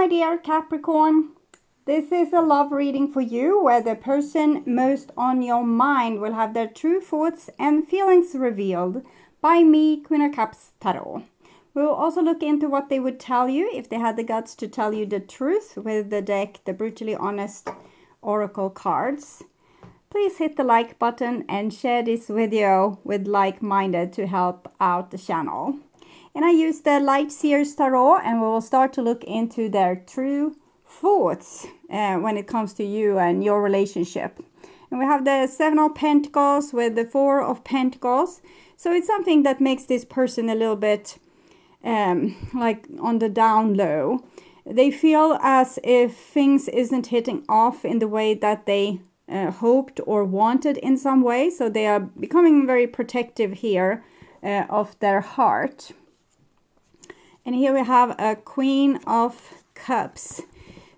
my dear Capricorn. This is a love reading for you where the person most on your mind will have their true thoughts and feelings revealed by me, Queen of Cups Tarot. We'll also look into what they would tell you if they had the guts to tell you the truth with the deck, the Brutally Honest Oracle cards. Please hit the like button and share this video with like-minded to help out the channel. And I use the Light SEER'S Tarot, and we will start to look into their true thoughts when it comes to you and your relationship. And we have the Seven of Pentacles with the Four of Pentacles. So it's something that makes this person a little bit like on the down low. They feel as if things isn't hitting off in the way that they hoped or wanted in some way. So they are becoming very protective here of their heart. And here we have a Queen of Cups.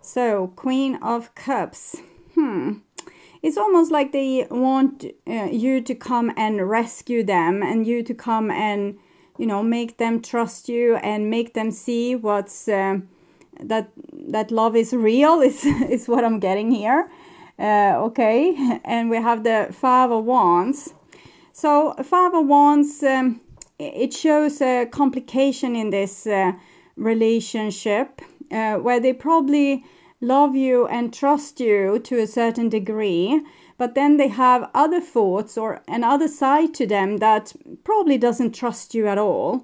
So, Queen of Cups. It's almost like they want you to come and rescue them, and you to come and, you know, make them trust you and make them see what's that love is real is what I'm getting here. Okay, and we have the Five of Wands. So, Five of Wands, it shows a complication in this relationship where they probably love you and trust you to a certain degree, but then they have other thoughts or another side to them that probably doesn't trust you at all.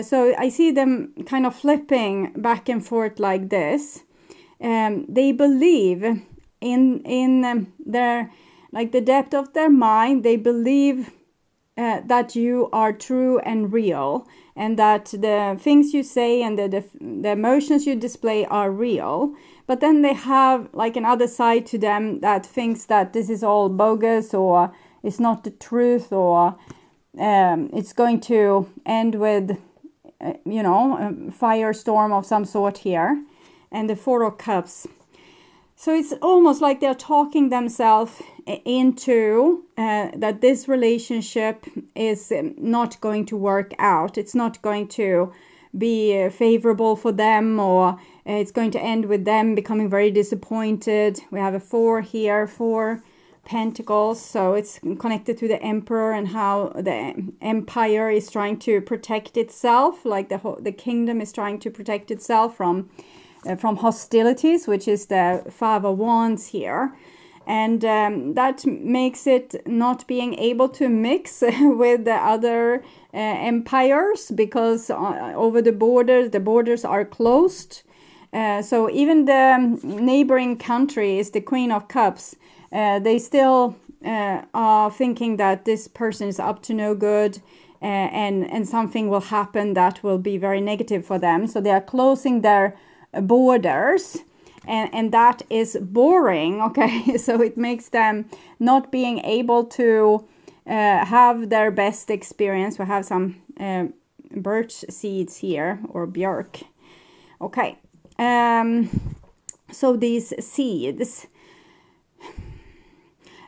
So I see them kind of flipping back and forth like this. They believe in their, like the depth of their mind, they believe that you are true and real, and that the things you say and the emotions you display are real. But then they have like another side to them that thinks that this is all bogus, or it's not the truth, or it's going to end with, you know, a firestorm of some sort here. And the Four of Cups. So it's almost like they're talking themselves into that this relationship is not going to work out. It's not going to be favorable for them, or it's going to end with them becoming very disappointed. We have a Four here, Four Pentacles. So it's connected to the Emperor and how the Empire is trying to protect itself, like the kingdom is trying to protect itself from hostilities, which is the Five of Wands here. And that makes it not being able to mix with the other empires, because over the borders are closed. So even the neighboring countries, the Queen of Cups, they still are thinking that this person is up to no good, and something will happen that will be very negative for them. So they are closing their borders, and that is boring. Okay, so it makes them not being able to have their best experience. We have some birch seeds here, or björk. Okay, so these seeds,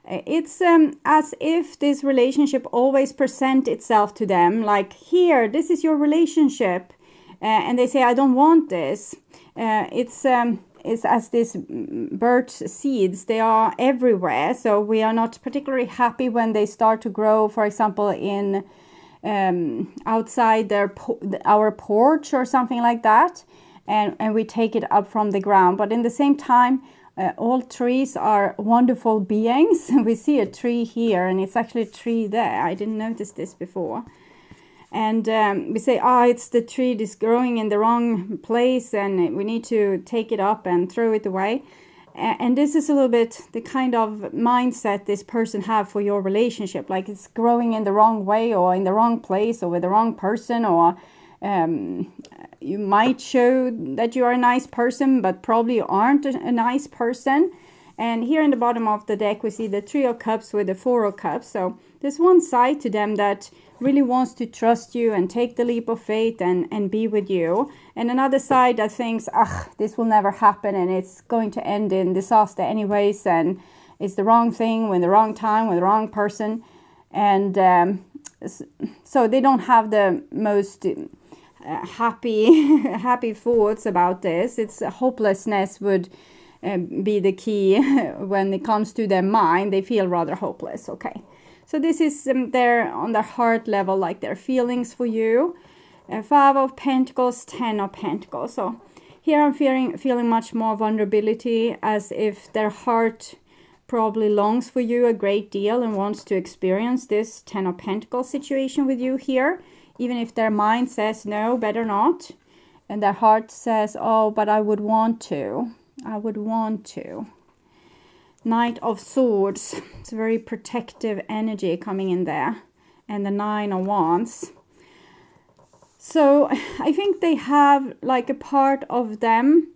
it's as if this relationship always presents itself to them like, here, this is your relationship, and they say, I don't want this. It's as these birch seeds, they are everywhere. So we are not particularly happy when they start to grow, for example, in outside our porch or something like that, and we take it up from the ground. But in the same time, all trees are wonderful beings. We see a tree here, and it's actually a tree there. I didn't notice this before. And we say, it's the tree that's growing in the wrong place, and we need to take it up and throw it away. And this is a little bit the kind of mindset this person have for your relationship. Like, it's growing in the wrong way, or in the wrong place, or with the wrong person, or you might show that you are a nice person, but probably aren't a nice person. And here in the bottom of the deck, we see the Three of Cups with the Four of Cups. So there's one side to them that really wants to trust you and take the leap of faith and be with you. And another side that thinks, this will never happen, and it's going to end in disaster anyways, and it's the wrong thing, with the wrong time, with the wrong person. And so they don't have the most happy thoughts about this. It's hopelessness would be the key when it comes to their mind. They feel rather hopeless. Okay, so this is their on their heart level, like their feelings for you. 5 of Pentacles, 10 of Pentacles. So here I'm feeling much more vulnerability, as if their heart probably longs for you a great deal and wants to experience this 10 of Pentacles situation with you here, even if their mind says no, better not, and their heart says, oh, but I would want to. Knight of Swords. It's a very protective energy coming in there, and the 9 of Wands. So I think they have like a part of them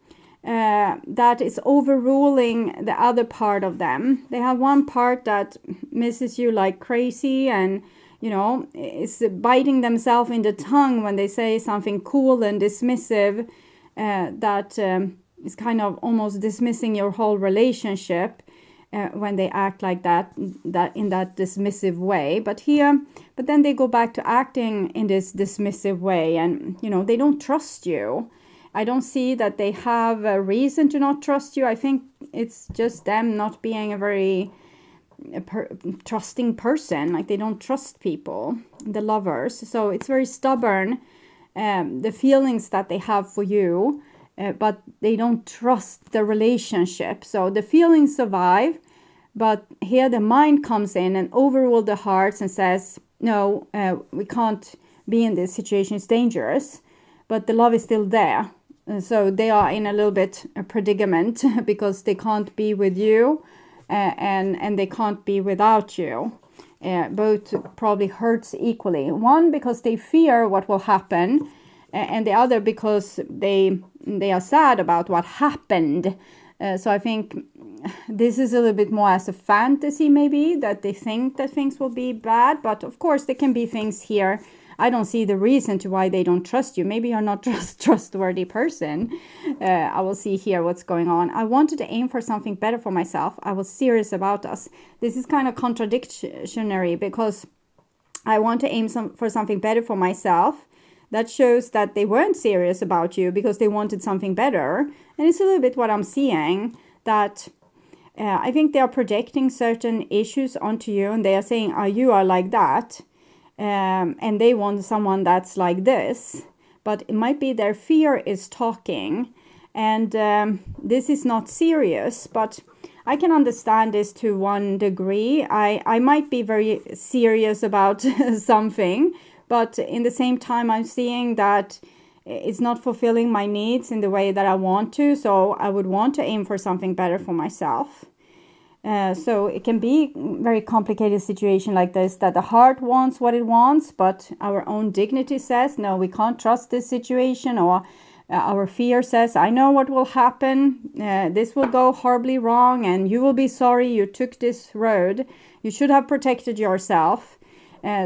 that is overruling the other part of them. They have one part that misses you like crazy, and you know, is biting themselves in the tongue when they say something cool and dismissive, that is kind of almost dismissing your whole relationship when they act like that in that dismissive way. But then they go back to acting in this dismissive way, and you know, they don't trust you. I don't see that they have a reason to not trust you. I think it's just them not being a very trusting person. Like, they don't trust people, the Lovers. So it's very stubborn, the feelings that they have for you, but they don't trust the relationship. So the feelings survive, but here the mind comes in and overrules the hearts and says, no, we can't be in this situation, it's dangerous. But the love is still there. So they are in a little bit a predicament because they can't be with you, and they can't be without you. Both probably hurts equally. One because they fear what will happen, and the other because they are sad about what happened. So I think this is a little bit more as a fantasy, maybe, that they think that things will be bad. But of course there can be things here. I don't see the reason to why they don't trust you. Maybe you're not trustworthy person. I will see here what's going on. I wanted to aim for something better for myself. I was serious about us. This is kind of contradictory, because I want to aim for something better for myself. That shows that they weren't serious about you because they wanted something better. And it's a little bit what I'm seeing, that I think they are projecting certain issues onto you, and they are saying, oh, you are like that. And they want someone that's like this, but it might be their fear is talking, and this is not serious. But I can understand this to one degree. I might be very serious about something, but in the same time I'm seeing that it's not fulfilling my needs in the way that I want to, so I would want to aim for something better for myself. So it can be a very complicated situation like this, that the heart wants what it wants, but our own dignity says, no, we can't trust this situation, or our fear says, I know what will happen. This will go horribly wrong, and you will be sorry you took this road. You should have protected yourself.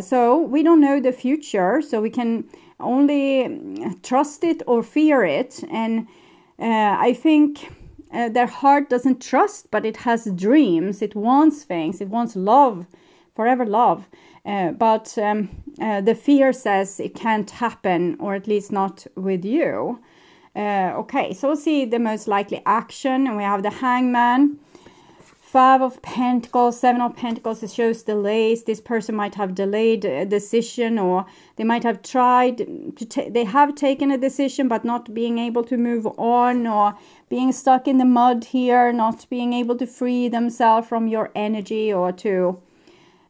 So we don't know the future, so we can only trust it or fear it. And I think their heart doesn't trust, but it has dreams. It wants things. It wants love, forever love. But the fear says it can't happen, or at least not with you. Okay, so we'll see the most likely action. And we have the Hangman. 5 of Pentacles, 7 of Pentacles, it shows delays. This person might have delayed a decision, or they might have tried to they have taken a decision but not being able to move on, or being stuck in the mud here, not being able to free themselves from your energy, or to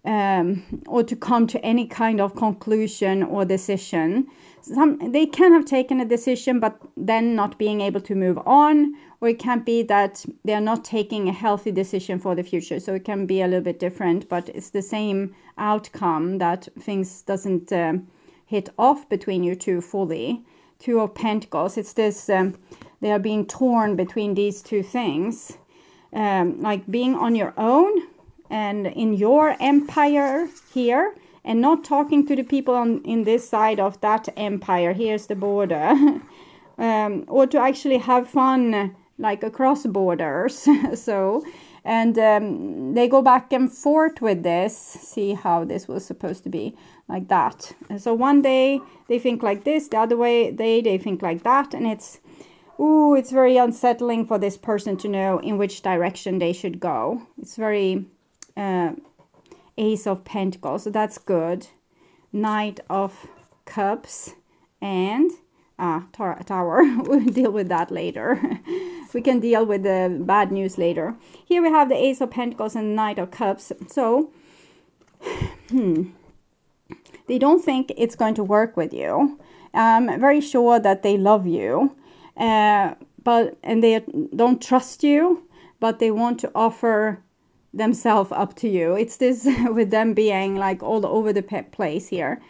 come to any kind of conclusion or decision. They can have taken a decision but then not being able to move on, or it can be that they're not taking a healthy decision for the future. So it can be a little bit different, but it's the same outcome, that things doesn't hit off between you two fully. 2 of Pentacles, it's this, they are being torn between these two things, like being on your own and in your empire here, and not talking to the people in this side of that empire. Here's the border. Or to actually have fun, like across borders. So And they go back and forth with this. See how this was supposed to be, like that. And so one day they think like this, the other way they think like that, and it's very unsettling for this person to know in which direction they should go. It's very Ace of Pentacles, so that's good. Knight of Cups and Tower. We'll deal with that later. We can deal with the bad news later. Here we have the Ace of Pentacles and Knight of Cups. So they don't think it's going to work with you. I'm very sure that they love you, and they don't trust you, but they want to offer themselves up to you. It's this with them being like all over the place here.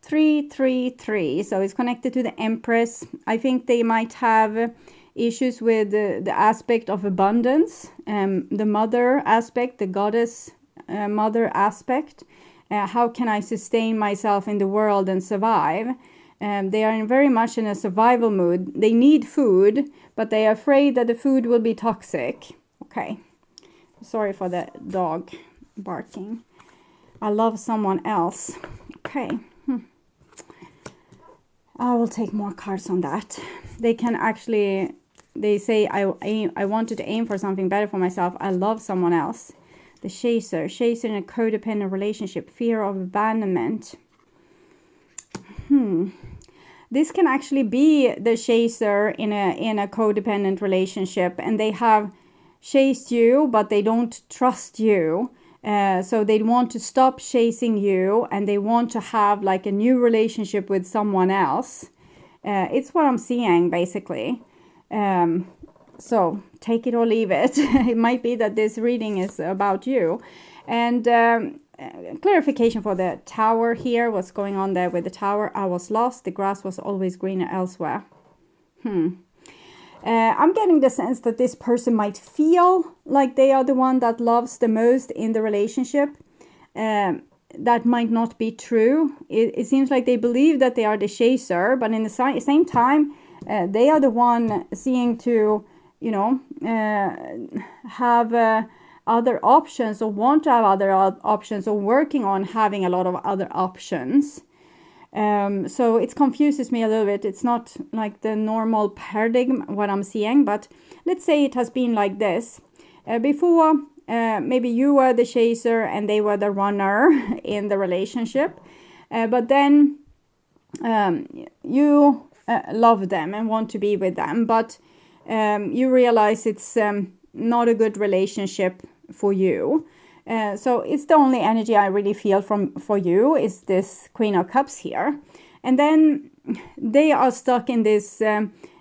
333, so it's connected to the Empress. I think they might have issues with the aspect of abundance, the mother aspect, the goddess mother aspect. How can I sustain myself in the world and survive? They are very much in a survival mood. They need food, but they are afraid that the food will be toxic. Okay, sorry for the dog barking. I love someone else. Okay. I will take more cards on that. They can actually, they say, I wanted to aim for something better for myself. I love someone else. The Chaser in a codependent relationship, fear of abandonment. This can actually be the Chaser in a codependent relationship, and they have chased you, but they don't trust you. So they want to stop chasing you, and they want to have like a new relationship with someone else. It's what I'm seeing, basically. So take it or leave it. It might be that this reading is about you. And clarification for the Tower here. What's going on there with the Tower? I was lost. The grass was always greener elsewhere. I'm getting the sense that this person might feel like they are the one that loves the most in the relationship. That might not be true. It seems like they believe that they are the Chaser, but in the same time, they are the one seeing to, have other options, or want to have other options, or working on having a lot of other options. So it confuses me a little bit. It's not like the normal paradigm what I'm seeing, but let's say it has been like this. Before, maybe you were the Chaser and they were the runner in the relationship. But then you love them and want to be with them, but you realize it's not a good relationship for you. So it's the only energy I really feel for you is this Queen of Cups here. And then they are stuck in this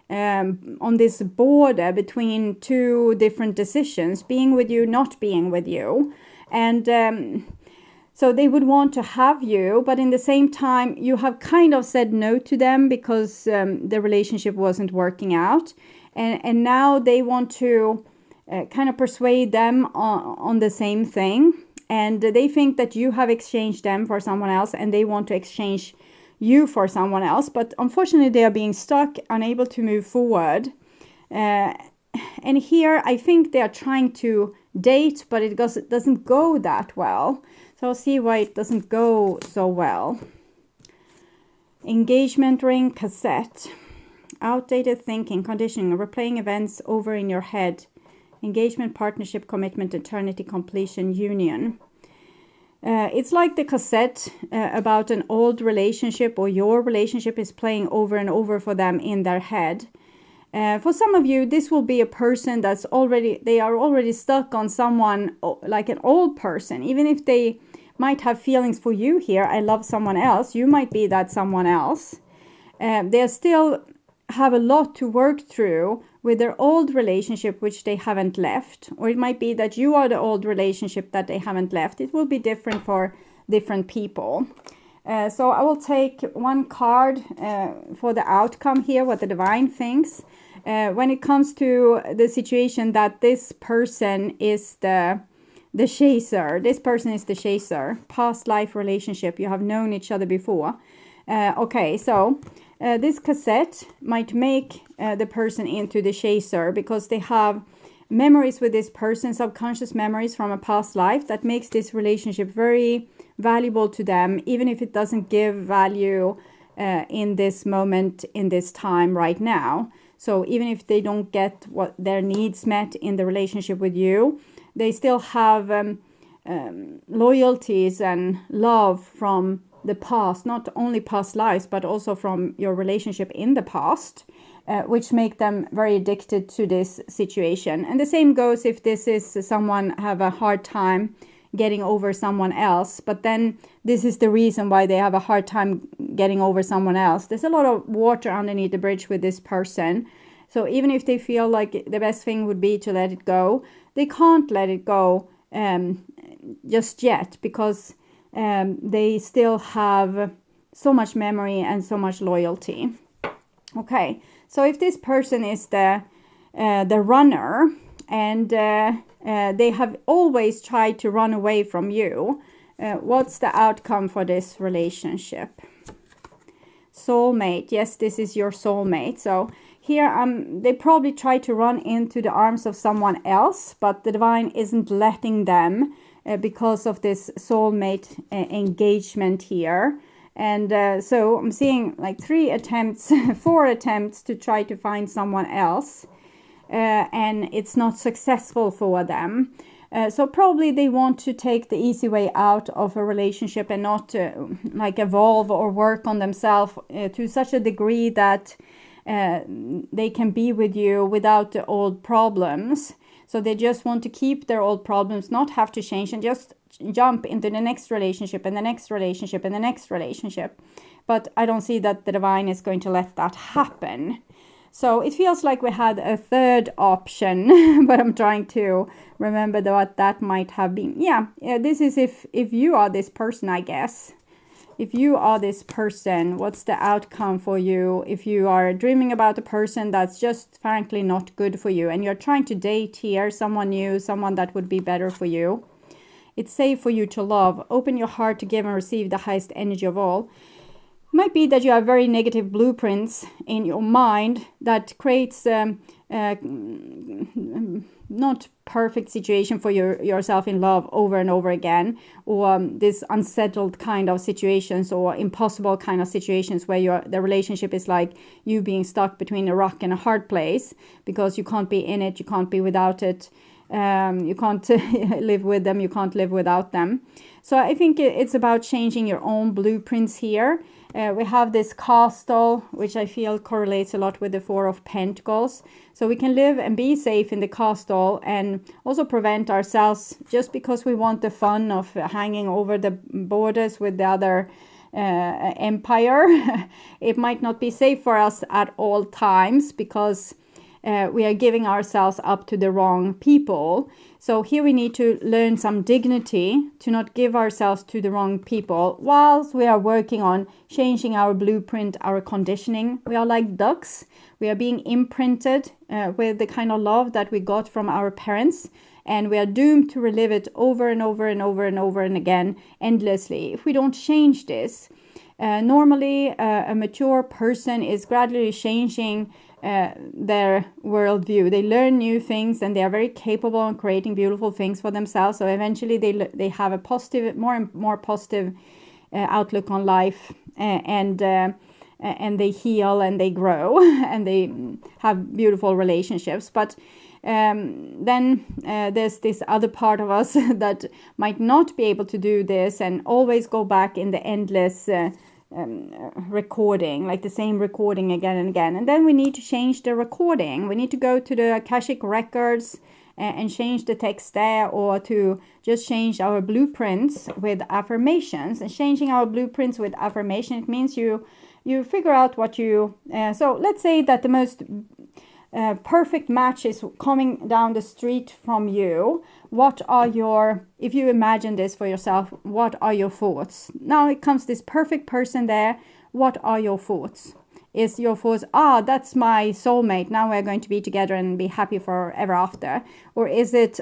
on this border between two different decisions, being with you, not being with you. And so they would want to have you, but in the same time, you have kind of said no to them because the relationship wasn't working out. And now they want to kind of persuade them on the same thing, and they think that you have exchanged them for someone else, and they want to exchange you for someone else, but unfortunately they are being stuck, unable to move forward. And here I think they are trying to date, but it doesn't go that well. So I'll see why it doesn't go so well. Engagement ring cassette. Outdated thinking, conditioning, replaying events over in your head. Engagement, partnership, commitment, eternity, completion, union. It's like the cassette about an old relationship, or your relationship is playing over and over for them in their head. For some of you, this will be a person they are already stuck on someone like an old person. Even if they might have feelings for you here, I love someone else, you might be that someone else. They still have a lot to work through with their old relationship, which they haven't left. Or it might be that you are the old relationship that they haven't left. It will be different for different people. So I will take one card for the outcome here, what the divine thinks. When it comes to the situation that this person is the Chaser. This person is the Chaser. Past life relationship. You have known each other before. Okay, so this cassette might make the person into the Chaser because they have memories with this person, subconscious memories from a past life that makes this relationship very valuable to them, even if it doesn't give value in this moment, in this time right now. So even if they don't get what their needs met in the relationship with you, they still have loyalties and love from the past, not only past lives, but also from your relationship in the past, which make them very addicted to this situation. And the same goes if this is someone have a hard time getting over someone else, but then this is the reason why they have a hard time getting over someone else. There's a lot of water underneath the bridge with this person. So even if they feel like the best thing would be to let it go, they can't let it go just yet, because they still have so much memory and so much loyalty. Okay, so if this person is the runner, and they have always tried to run away from you, what's the outcome for this relationship? Soulmate. Yes, this is your soulmate. So here they probably try to run into the arms of someone else, but the divine isn't letting them because of this soulmate engagement here. And so I'm seeing like 4 attempts to try to find someone else, and it's not successful for them. So probably they want to take the easy way out of a relationship and not like evolve or work on themselves to such a degree that they can be with you without the old problems. So they just want to keep their old problems, not have to change, and just jump into the next relationship and the next relationship and the next relationship. But I don't see that the divine is going to let that happen. So it feels like we had a third option, but I'm trying to remember what that might have been. Yeah, this is if you are this person, I guess. If you are this person, what's the outcome for you? If you are dreaming about a person that's just frankly not good for you, and you're trying to date here someone new, someone that would be better for you. It's safe for you to love. Open your heart to give and receive the highest energy of all. Might be that you have very negative blueprints in your mind that creates not perfect situation for yourself in love over and over again, or this unsettled kind of situations, or impossible kind of situations where the relationship is like you being stuck between a rock and a hard place, because you can't be in it, you can't be without it, you can't live with them, you can't live without them. So I think it's about changing your own blueprints here. We have this castle, which I feel correlates a lot with the 4 of Pentacles. So we can live and be safe in the castle and also prevent ourselves, just because we want the fun of hanging over the borders with the other empire. It might not be safe for us at all times, because we are giving ourselves up to the wrong people. So here we need to learn some dignity to not give ourselves to the wrong people whilst we are working on changing our blueprint, our conditioning. We are like ducks. We are being imprinted with the kind of love that we got from our parents, and we are doomed to relive it over and over and over and over and again endlessly if we don't change this. Normally, a mature person is gradually changing their worldview. They learn new things, and they are very capable of creating beautiful things for themselves. So eventually they have a positive, more positive outlook on life, and they heal and they grow and they have beautiful relationships. But then there's this other part of us that might not be able to do this and always go back in the endless recording, like the same recording again and again. And then we need to change the recording. We need to go to the Akashic records and change the text there, or to just change our blueprints with affirmations. And changing our blueprints with affirmation, it means you figure out what you so let's say that the most perfect match is coming down the street from you. What are your, if you imagine this for yourself, what are your thoughts? Now it comes this perfect person there. What are your thoughts? Is your thoughts, that's my soulmate, now we're going to be together and be happy forever after? Or is it,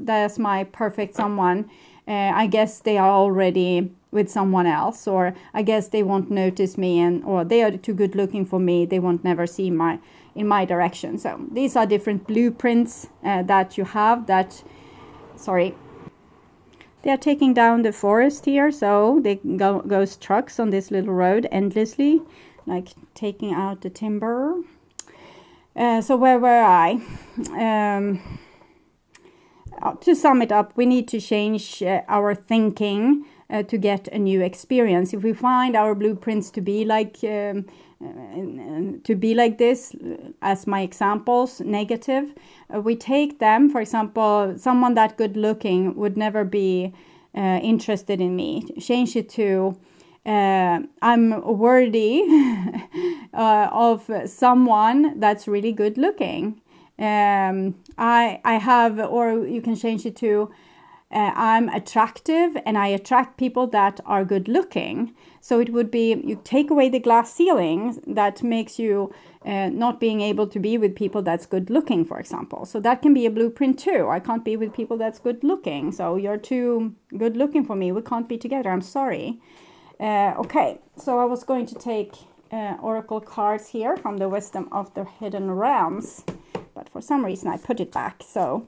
that's my perfect someone, I guess they are already with someone else, or I guess they won't notice me, or they are too good looking for me, they won't never see in my direction. So these are different blueprints that you have that, sorry, they are taking down the forest here, so they goes trucks on this little road endlessly, like taking out the timber. So where were I? To sum it up, we need to change our thinking to get a new experience. If we find our blueprints to be like this, as my examples, negative, we take them. For example, someone that good looking would never be interested in me. Change it to I'm worthy of someone that's really good looking. I have, or you can change it to I'm attractive and I attract people that are good looking. So it would be, you take away the glass ceiling that makes you not being able to be with people that's good looking, for example. So that can be a blueprint too. I can't be with people that's good looking. So you're too good looking for me. We can't be together. I'm sorry. Okay, so I was going to take oracle cards here from the Wisdom of the Hidden Realms, but for some reason I put it back. So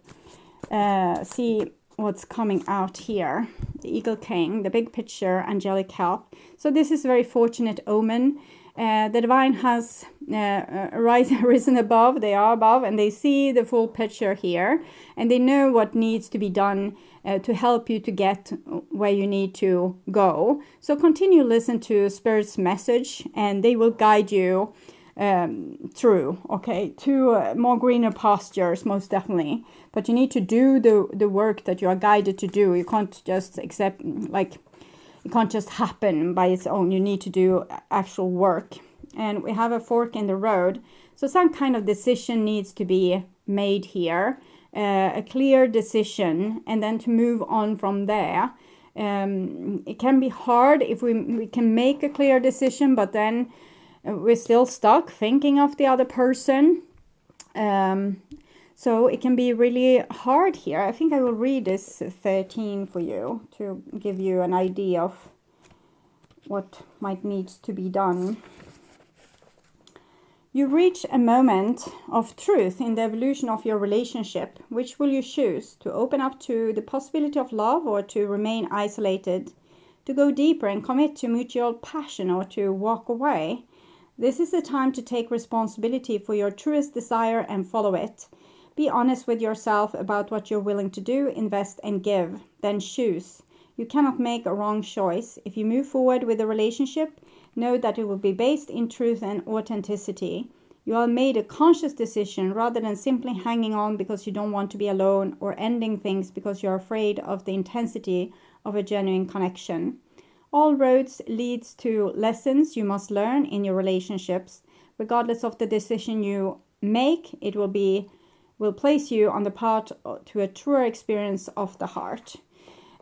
see what's coming out here. The Eagle King, the big picture, angelic help. So this is a very fortunate omen. The divine has risen above, they are above, and they see the full picture here, and they know what needs to be done to help you to get where you need to go. So continue to listen to Spirit's message, and they will guide you through, okay, to more greener pastures, most definitely. But you need to do the work that you are guided to do. You can't just accept, like, it can't just happen by its own. You need to do actual work. And we have a fork in the road. So some kind of decision needs to be made here. A clear decision, and then to move on from there. It can be hard if we can make a clear decision, but then we're still stuck thinking of the other person. So it can be really hard here. I think I will read this 13 for you to give you an idea of what might need to be done. You reach a moment of truth in the evolution of your relationship. Which will you choose? To open up to the possibility of love, or to remain isolated? To go deeper and commit to mutual passion, or to walk away? This is the time to take responsibility for your truest desire and follow it. Be honest with yourself about what you're willing to do, invest and give. Then choose. You cannot make a wrong choice. If you move forward with a relationship, know that it will be based in truth and authenticity. You have made a conscious decision rather than simply hanging on because you don't want to be alone, or ending things because you're afraid of the intensity of a genuine connection. All roads lead to lessons you must learn in your relationships. Regardless of the decision you make, it will place you on the path to a truer experience of the heart.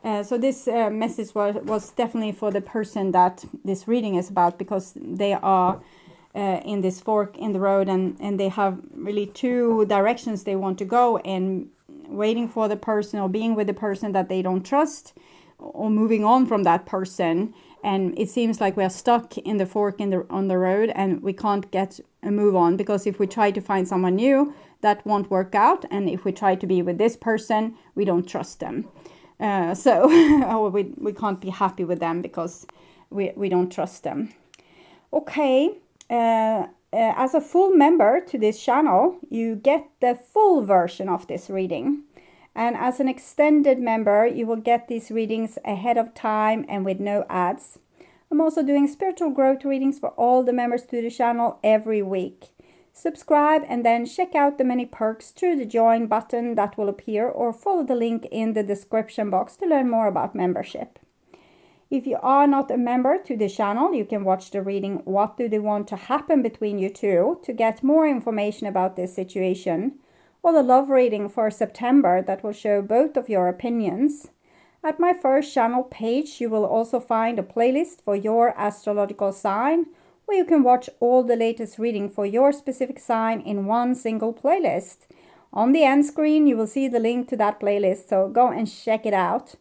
So this message was definitely for the person that this reading is about, because they are in this fork in the road, and they have really two directions they want to go, and waiting for the person, or being with the person that they don't trust, or moving on from that person. And it seems like we are stuck in the fork on the road, and we can't get a move on, because if we try to find someone new, that won't work out. And if we try to be with this person, we don't trust them. So we can't be happy with them because we don't trust them. Okay, as a full member to this channel, you get the full version of this reading. And as an extended member, you will get these readings ahead of time and with no ads. I'm also doing spiritual growth readings for all the members to the channel every week. Subscribe and then check out the many perks through the join button that will appear, or follow the link in the description box to learn more about membership. If you are not a member to the channel, you can watch the reading What Do They Want to Happen Between You Two to get more information about this situation, or the love reading for September that will show both of your opinions. At my first channel page, you will also find a playlist for your astrological sign, where you can watch all the latest reading for your specific sign in one single playlist. On the end screen, you will see the link to that playlist, so go and check it out.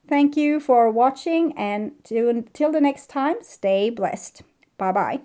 Thank you for watching, and till the next time, stay blessed. Bye-bye.